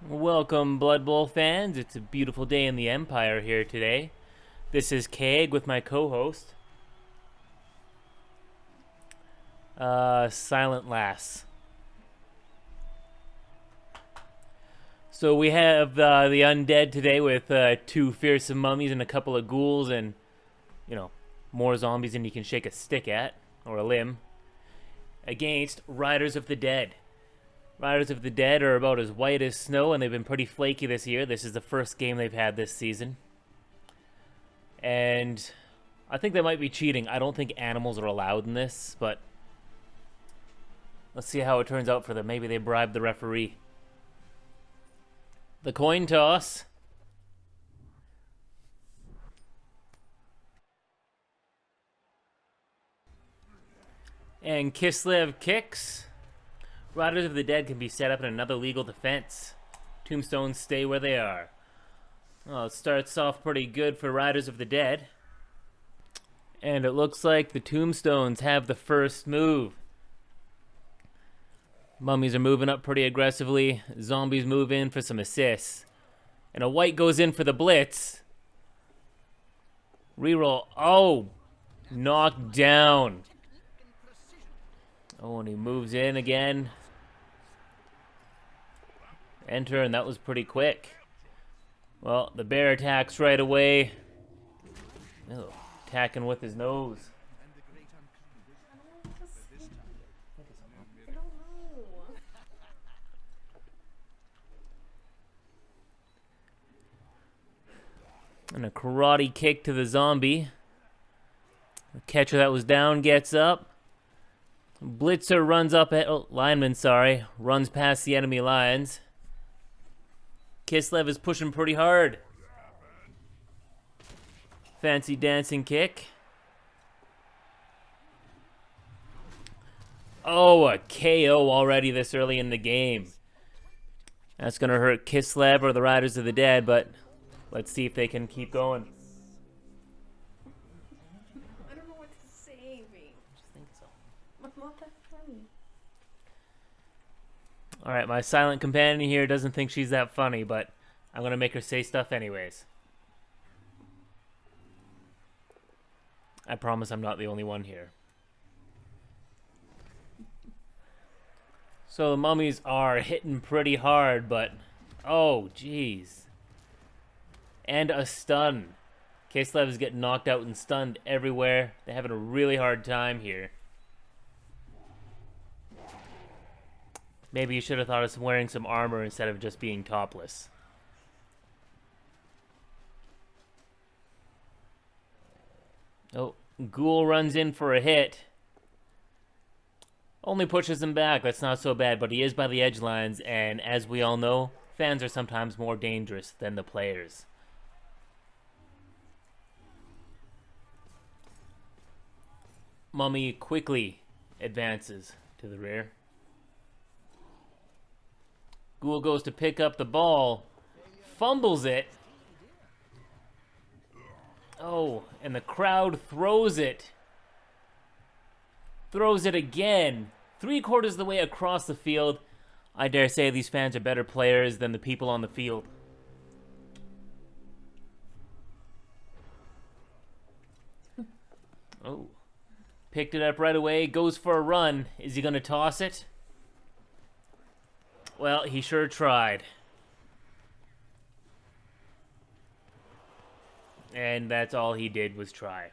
Welcome, Blood Bowl fans. It's a beautiful day in the Empire here today. This is Keg with my co-host, Silent Lass. So we have the undead today with two fearsome mummies and a couple of ghouls and, more zombies than you can shake a stick at, or a limb, against Riders of the Dead. Riders of the Dead are about as white as snow, and they've been pretty flaky this year. This is the first game they've had this season. And I think they might be cheating. I don't think animals are allowed in this, but let's see how it turns out for them. Maybe they bribed the referee. The coin toss. And Kislev kicks. Riders of the Dead can be set up in another legal defense. Tombstones stay where they are. Well, it starts off pretty good for Riders of the Dead. And it looks like the Tombstones have the first move. Mummies are moving up pretty aggressively. Zombies move in for some assists. And a white goes in for the blitz. Reroll. Oh! Knocked down. Oh, and he moves in again. Enter, and that was pretty quick. Well, the bear attacks right away. Oh, attacking with his nose. And a karate kick to the zombie. The catcher that was down gets up. Blitzer runs up at... Oh, lineman, sorry. Runs past the enemy lions. Kislev is pushing pretty hard. Fancy dancing kick. Oh, a KO already this early in the game. That's going to hurt Kislev or the Riders of the Dead, but let's see if they can keep going. I don't know what to say, babe. Just think so. I'm not that funny. Alright, my silent companion here doesn't think she's that funny, but I'm going to make her say stuff anyways. I promise I'm not the only one here. So the mummies are hitting pretty hard, but... Oh, jeez. And a stun. Kislev is getting knocked out and stunned everywhere. They're having a really hard time here. Maybe you should have thought of wearing some armor instead of just being topless. Oh, Ghoul runs in for a hit. Only pushes him back. That's not so bad, but he is by the edge lines, and as we all know, fans are sometimes more dangerous than the players. Mummy quickly advances to the rear. Ghoul goes to pick up the ball, fumbles it. Oh, and the crowd throws it. Throws it again. 3/4 of the way across the field. I dare say these fans are better players than the people on the field. Oh. Picked it up right away, goes for a run. Is he going to toss it? Well, he sure tried. And that's all he did was try.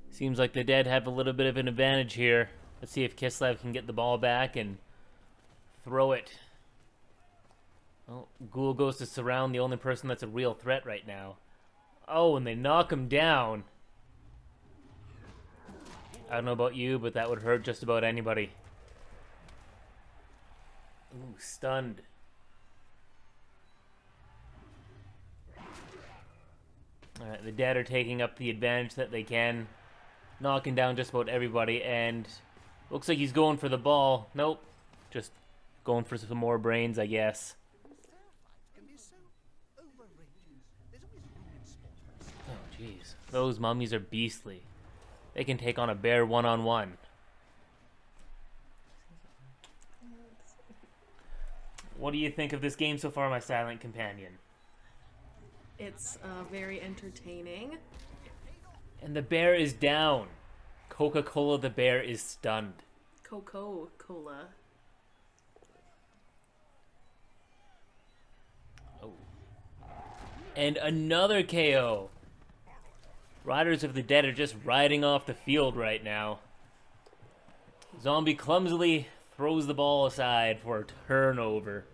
Seems like the Dead have a little bit of an advantage here. Let's see if Kislev can get the ball back and throw it. Oh, Ghoul goes to surround the only person that's a real threat right now. Oh, and they knock him down. I don't know about you, but that would hurt just about anybody. Ooh, stunned. Alright, the Dead are taking up the advantage that they can. Knocking down just about everybody, and looks like he's going for the ball. Nope. Just going for some more brains, I guess. Oh, jeez. Those mummies are beastly. They can take on a bear one-on-one. What do you think of this game so far, my silent companion? It's very entertaining. And the bear is down. Coca-Cola the bear is stunned. Coca-Cola. Oh. And another KO. Riders of the Dead are just riding off the field right now. Zombie clumsily throws the ball aside for a turnover.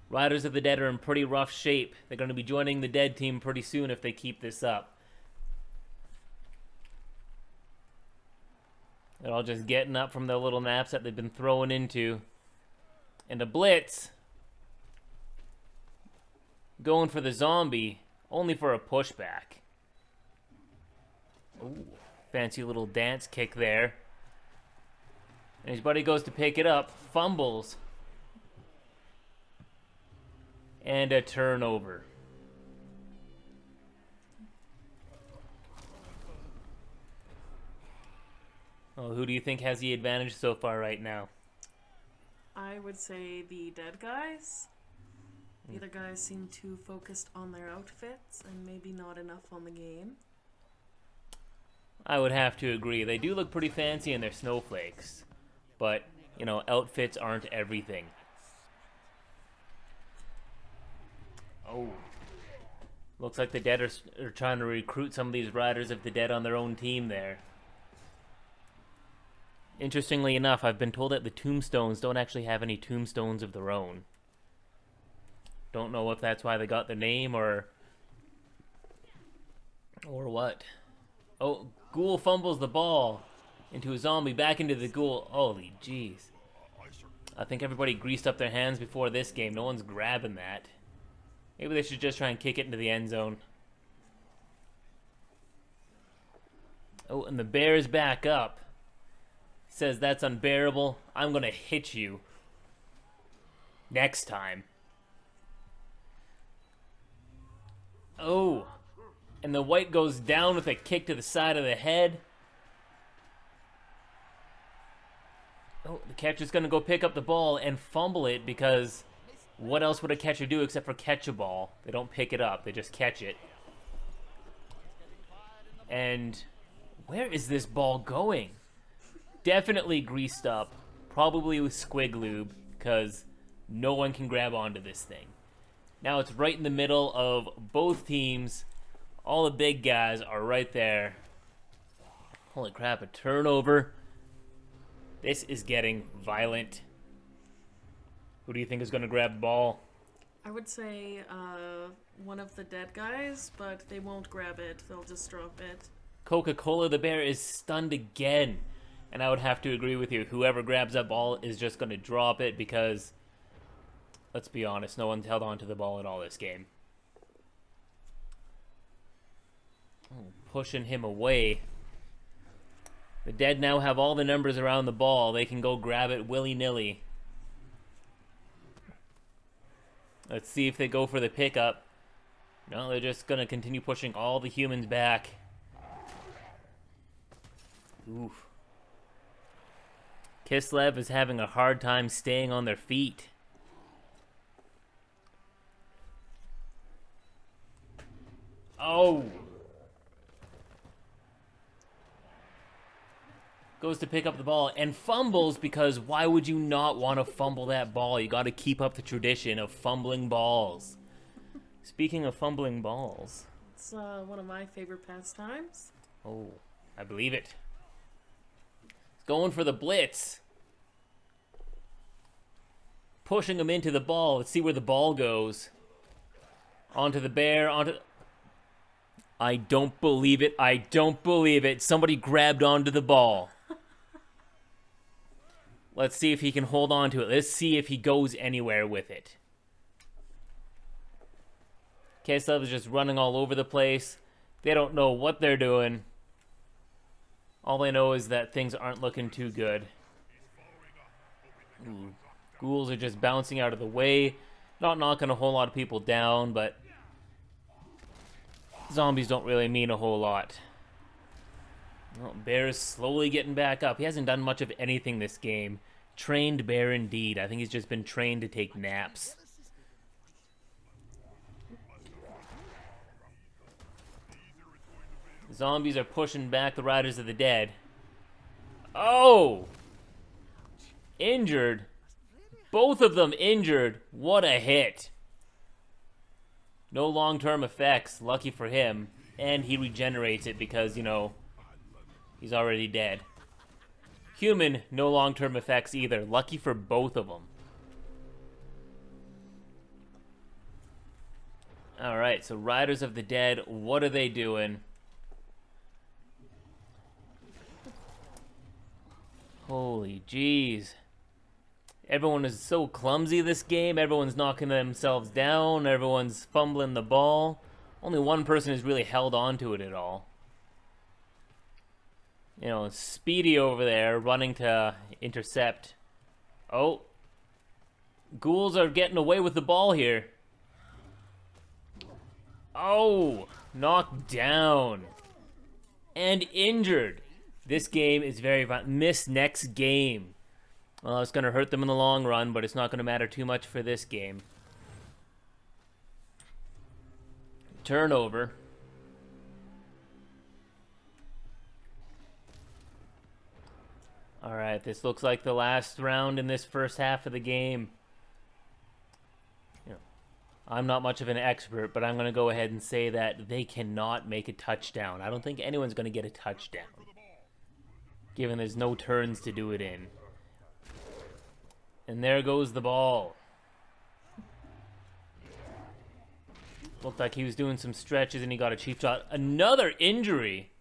Riders of the Dead are in pretty rough shape. They're going to be joining the Dead team pretty soon if they keep this up. They're all just getting up from their little naps that they've been thrown into. And a blitz. Going for the zombie, only for a pushback. Ooh, fancy little dance kick there. And his buddy goes to pick it up, fumbles. And a turnover. Oh, who do you think has the advantage so far right now? I would say the dead guys. The other guys seem too focused on their outfits and maybe not enough on the game. I would have to agree. They do look pretty fancy in their snowflakes. But, you know, outfits aren't everything. Oh. Looks like the Dead are trying to recruit some of these Riders of the Dead on their own team there. Interestingly enough, I've been told that the Tomestones don't actually have any tombstones of their own. Don't know if that's why they got the name or what. Oh, Ghoul fumbles the ball into a zombie, back into the Ghoul. Holy jeez. I think everybody greased up their hands before this game. No one's grabbing that. Maybe they should just try and kick it into the end zone. Oh, and the bear is back up. Says that's unbearable. I'm gonna hit you. Next time. Oh. And the white goes down with a kick to the side of the head. Oh, the catcher's gonna go pick up the ball and fumble it because what else would a catcher do except for catch a ball? They don't pick it up, they just catch it. And where is this ball going? Definitely greased up, probably with squig lube, because no one can grab onto this thing. Now it's right in the middle of both teams. All the big guys are right there. Holy crap, a turnover. This is getting violent. Who do you think is going to grab the ball? I would say one of the dead guys, but they won't grab it. They'll just drop it. Coca-Cola the bear is stunned again. And I would have to agree with you. Whoever grabs that ball is just going to drop it because, let's be honest, no one's held on to the ball at all this game. Oh, pushing him away. The Dead now have all the numbers around the ball. They can go grab it willy-nilly. Let's see if they go for the pickup. No, they're just going to continue pushing all the humans back. Oof. Kislev is having a hard time staying on their feet. Oh! Goes to pick up the ball and fumbles because why would you not want to fumble that ball? You got to keep up the tradition of fumbling balls. Speaking of fumbling balls. It's one of my favorite pastimes. Oh, I believe it. He's going for the blitz. Pushing him into the ball. Let's see where the ball goes. Onto the bear, onto... I don't believe it. I don't believe it. Somebody grabbed onto the ball. Let's see if he can hold on to it. Let's see if he goes anywhere with it. Kislev is just running all over the place. They don't know what they're doing. All they know is that things aren't looking too good. Ooh. Ghouls are just bouncing out of the way. Not knocking a whole lot of people down, but zombies don't really mean a whole lot. Well, Bear is slowly getting back up. He hasn't done much of anything this game. Trained bear indeed. I think he's just been trained to take naps. Zombies are pushing back the Riders of the Dead. Oh! Injured. Both of them injured. What a hit. No long-term effects. Lucky for him. And he regenerates it because, you know, he's already dead. Human, no long-term effects either. Lucky for both of them. Alright, so Riders of the Dead, what are they doing? Holy jeez. Everyone is so clumsy this game. Everyone's knocking themselves down. Everyone's fumbling the ball. Only one person has really held on to it at all. You know, Speedy over there running to intercept. Oh. Ghouls are getting away with the ball here. Oh. Knocked down. And injured. This game is very violent. Miss next game. Well, it's going to hurt them in the long run, but it's not going to matter too much for this game. Turnover. Alright, this looks like the last round in this first half of the game. You know, I'm not much of an expert, but I'm going to go ahead and say that they cannot make a touchdown. I don't think anyone's going to get a touchdown, given there's no turns to do it in. And there goes the ball. Looked like he was doing some stretches and he got a cheap shot. Another injury.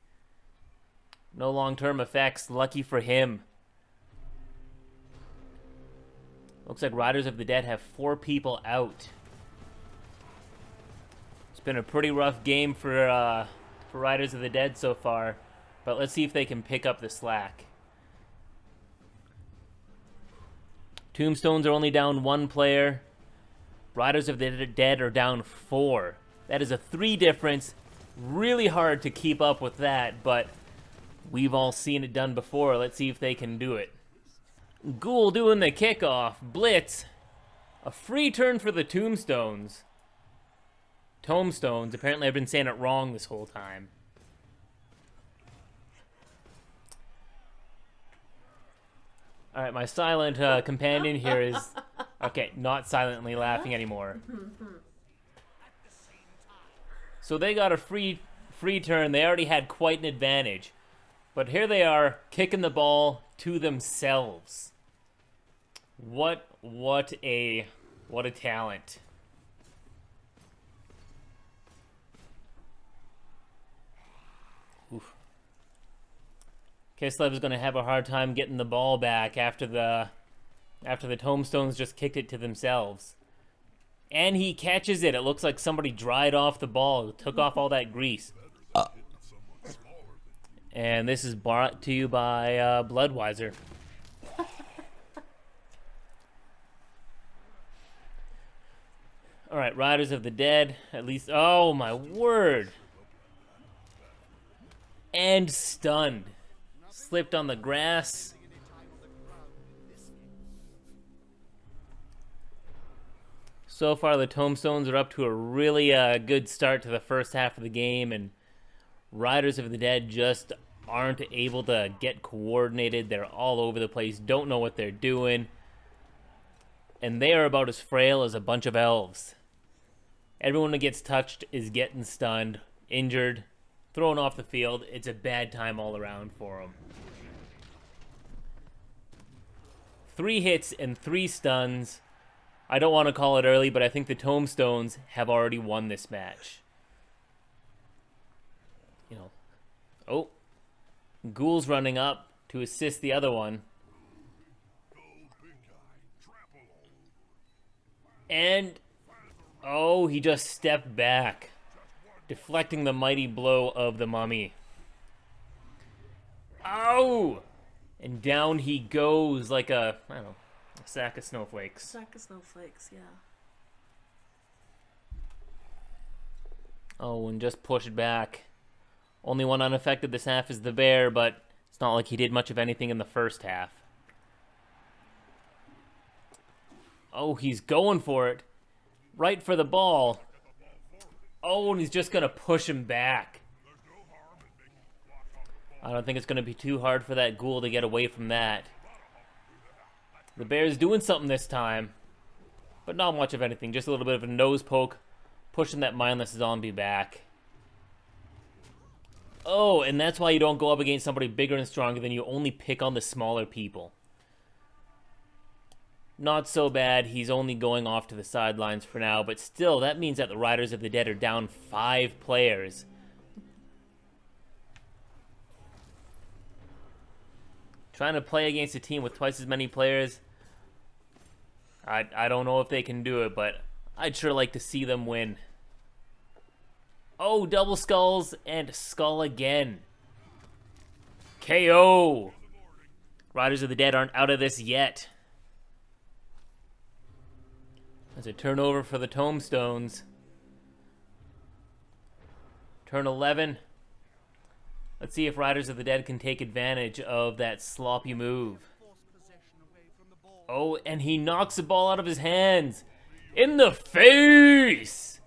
No long-term effects. Lucky for him. Looks like Riders of the Dead have 4 people out. It's been a pretty rough game for Riders of the Dead so far. But let's see if they can pick up the slack. Tombstones are only down 1 player. Riders of the Dead are down 4. That is a 3 difference. Really hard to keep up with that, but we've all seen it done before. Let's see if they can do it. Ghoul doing the kickoff. Blitz. A free turn for the Tombstones. Tomestones. Apparently I've been saying it wrong this whole time. Alright, my silent companion here is... Okay, not silently laughing anymore. So they got a free turn. They already had quite an advantage. But here they are, kicking the ball to themselves. What a talent. Oof. Kislev is going to have a hard time getting the ball back after the Tomestones just kicked it to themselves. And he catches it. It looks like somebody dried off the ball, took off all that grease. And this is brought to you by Bloodweiser. Alright, Riders of the Dead. At least, oh my word. And stunned. Slipped on the grass. So far, the Tomestones are up to a really good start to the first half of the game, and Riders of the Dead just aren't able to get coordinated. They're all over the place, don't know what they're doing, and they are about as frail as a bunch of elves. Everyone that gets touched is getting stunned, injured, thrown off the field. It's a bad time all around for them. 3 hits and 3 stuns. I don't want to call it early, but I think the Tomestones have already won this match. You know. Oh. Ghoul's running up to assist the other one. And, oh, he just stepped back, deflecting the mighty blow of the mummy. Oh! And down he goes like a, I don't know, a sack of snowflakes. Sack of snowflakes, yeah. Oh, and just pushed back. Only one unaffected this half is the bear, but it's not like he did much of anything in the first half. Oh, he's going for it. Right for the ball. Oh, and he's just going to push him back. I don't think it's going to be too hard for that ghoul to get away from that. The bear's doing something this time. But not much of anything. Just a little bit of a nose poke. Pushing that mindless zombie back. Oh, and that's why you don't go up against somebody bigger and stronger than you. Only pick on the smaller people. Not so bad. He's only going off to the sidelines for now. But still, that means that the Riders of the Dead are down 5 players. Trying to play against a team with twice as many players. I don't know if they can do it, but I'd sure like to see them win. Oh, double skulls and skull again. KO. Riders of the Dead aren't out of this yet. There's a turnover for the Tomestones. Turn 11. Let's see if Riders of the Dead can take advantage of that sloppy move. Oh, and he knocks the ball out of his hands. In the face!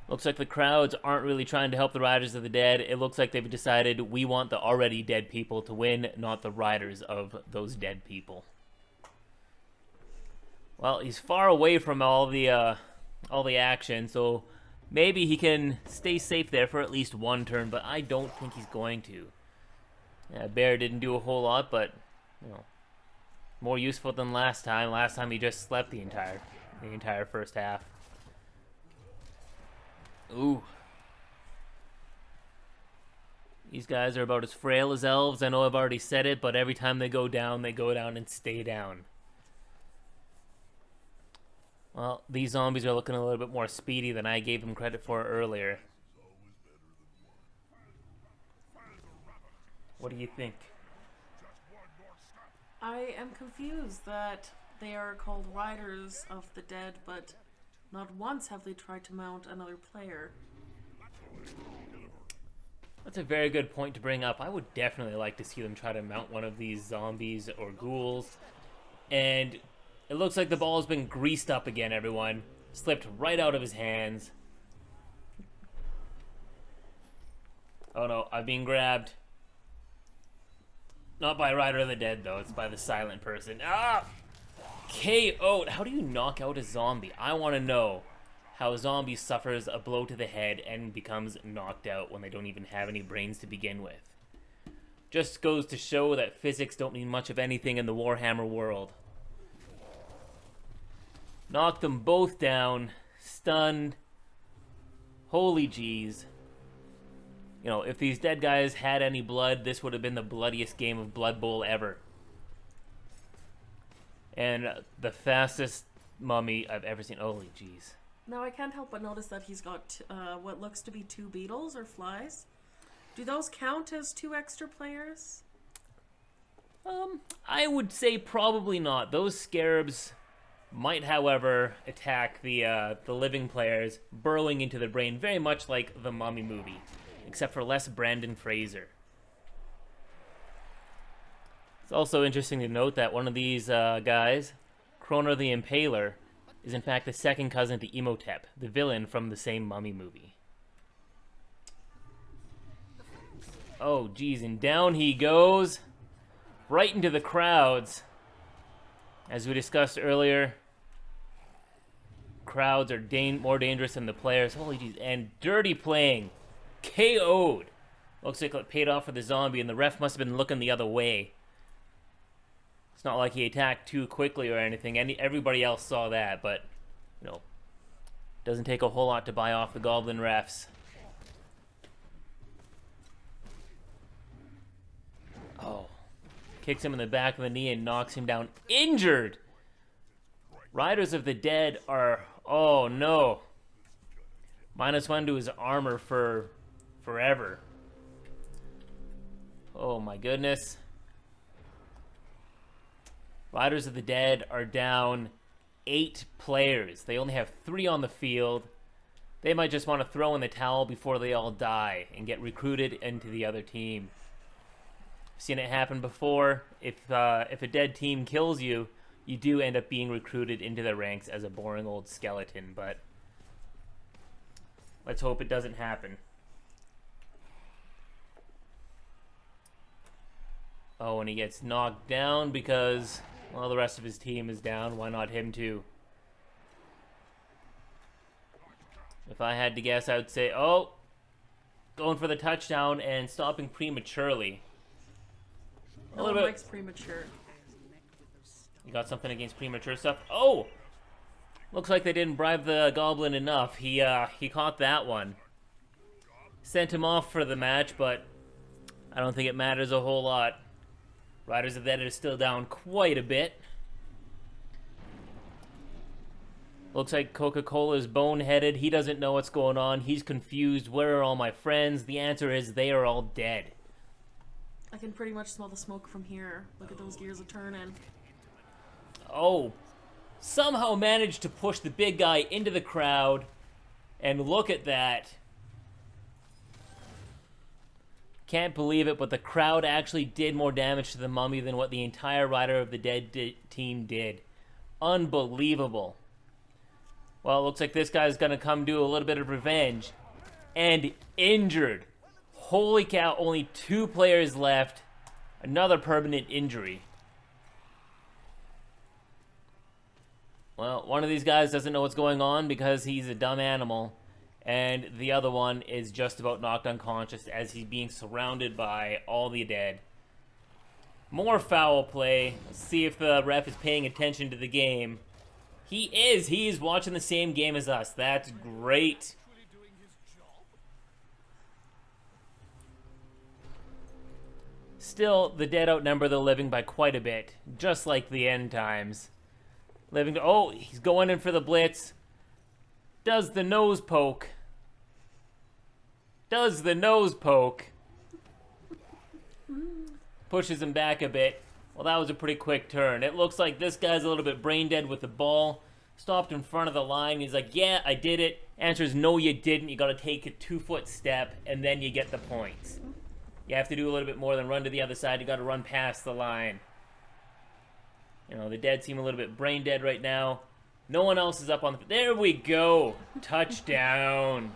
Looks like the crowds aren't really trying to help the Riders of the Dead. It looks like they've decided we want the already dead people to win, not the riders of those dead people. Well, he's far away from all the action, so maybe he can stay safe there for at least one turn, but I don't think he's going to. Yeah, Bear didn't do a whole lot, but you know, more useful than last time. Last time he just slept the entire first half. Ooh. These guys are about as frail as elves. I know I've already said it, but every time they go down and stay down. Well, these zombies are looking a little bit more speedy than I gave them credit for earlier. What do you think? I am confused that they are called Riders of the Dead, but not once have they tried to mount another player. That's a very good point to bring up. I would definitely like to see them try to mount one of these zombies or ghouls. And it looks like the ball has been greased up again, everyone. Slipped right out of his hands. Oh no, I'm being grabbed. Not by Rider of the Dead, though. It's by the silent person. Ah! KO'd. How do you knock out a zombie? I want to know how a zombie suffers a blow to the head and becomes knocked out when they don't even have any brains to begin with. Just goes to show that physics don't mean much of anything in the Warhammer world. Knocked them both down. Stunned. Holy jeez. You know, if these dead guys had any blood, this would have been the bloodiest game of Blood Bowl ever. And the fastest mummy I've ever seen. Holy jeez. Now I can't help but notice that he's got what looks to be 2 beetles or flies. Do those count as 2 extra players? I would say probably not. Those scarabs might, however, attack the living players, burrowing into the brain, very much like the Mummy movie, except for less Brandon Fraser. It's also interesting to note that one of these guys, Croner the Impaler, is in fact the second cousin to Imhotep, the villain from the same Mummy movie. Oh, geez, and down he goes, right into the crowds. As we discussed earlier, crowds are more dangerous than the players. Holy jeez, and dirty playing. KO'd. Looks like it paid off for the zombie, and the ref must have been looking the other way. It's not like he attacked too quickly or anything. Everybody else saw that, but, you know, doesn't take a whole lot to buy off the Goblin refs. Oh. Kicks him in the back of the knee and knocks him down. Injured! Riders of the Dead are... Oh, no. -1 to his armor for forever. Oh, my goodness. Riders of the Dead are down 8 players. They only have 3 on the field. They might just want to throw in the towel before they all die and get recruited into the other team. I've seen it happen before. If a dead team kills you, you do end up being recruited into the ranks as a boring old skeleton, but let's hope it doesn't happen. Oh, and he gets knocked down because, well, the rest of his team is down. Why not him too? If I had to guess, I would say, oh, going for the touchdown and stopping prematurely. No one likes premature. You got something against premature stuff? Oh! Looks like they didn't bribe the goblin enough. He caught that one. Sent him off for the match, but I don't think it matters a whole lot. Riders of the Dead are still down quite a bit. Looks like Coca-Cola is boneheaded. He doesn't know what's going on. He's confused. Where are all my friends? The answer is they are all dead. I can pretty much smell the smoke from here. Look at those gears a turning. Oh, somehow managed to push the big guy into the crowd. And look at that. Can't believe it, but the crowd actually did more damage to the mummy than what the entire Rider of the Dead team did. Unbelievable. Well, it looks like this guy's going to come do a little bit of revenge. And injured. Holy cow, only 2 players left. Another permanent injury. Well, one of these guys doesn't know what's going on because he's a dumb animal. And the other one is just about knocked unconscious as he's being surrounded by all the dead. More foul play. Let's see if the ref is paying attention to the game. He is. He is watching the same game as us. That's great. Still, the dead outnumber the living by quite a bit, just like the end times. Living. Oh, he's going in for the blitz. Does the nose poke. Does the nose poke. Pushes him back a bit. Well, that was a pretty quick turn. It looks like this guy's a little bit brain dead with the ball. Stopped in front of the line. He's like, yeah, I did it. Answer is no, you didn't. You got to take a 2-foot step, and then you get the points. You have to do a little bit more than run to the other side. You got to run past the line. You know, the dead seem a little bit brain dead right now. No one else is up on the... There we go. Touchdown.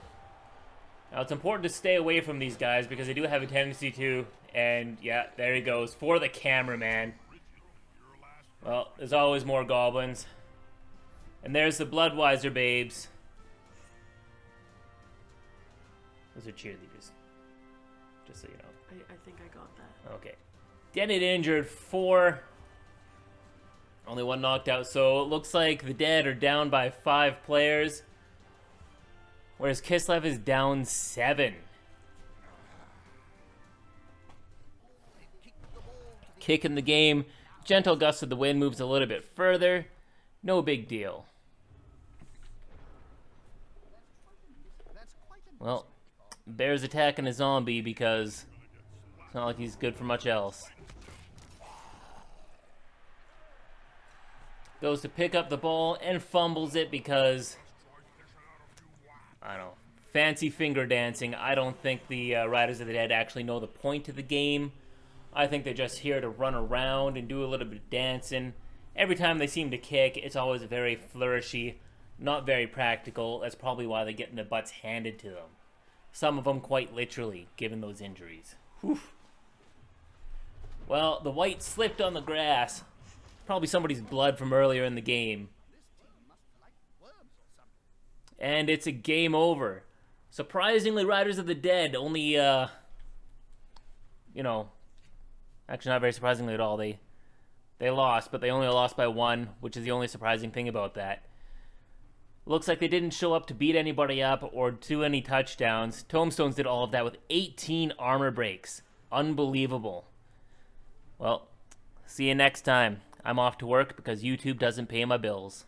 Now, it's important to stay away from these guys because they do have a tendency to... And, yeah, there he goes. For the cameraman. Well, there's always more goblins. And there's the Bloodweiser babes. Those are cheerleaders. Just so you know. I think I got that. Okay. Dead and injured, 4. Only 1 knocked out, so it looks like the dead are down by 5 players. Whereas Kislev is down 7. Kick in the game. Gentle gust of the wind moves a little bit further. No big deal. Well, Bear's attacking a zombie because it's not like he's good for much else. Goes to pick up the ball and fumbles it because, I don't know, fancy finger dancing. I don't think the Riders of the Dead actually know the point of the game. I think they're just here to run around and do a little bit of dancing. Every time they seem to kick, it's always very flourishy, not very practical. That's probably why they get their butts handed to them. Some of them quite literally, given those injuries. Whew. Well, the white slipped on the grass. Probably somebody's blood from earlier in the game. And it's a game over. Surprisingly, Riders of the Dead only, you know, actually not very surprisingly at all. They lost, but they only lost by 1, which is the only surprising thing about that. Looks like they didn't show up to beat anybody up or do any touchdowns. Tomestones did all of that with 18 armor breaks. Unbelievable. Well, see you next time. I'm off to work because YouTube doesn't pay my bills.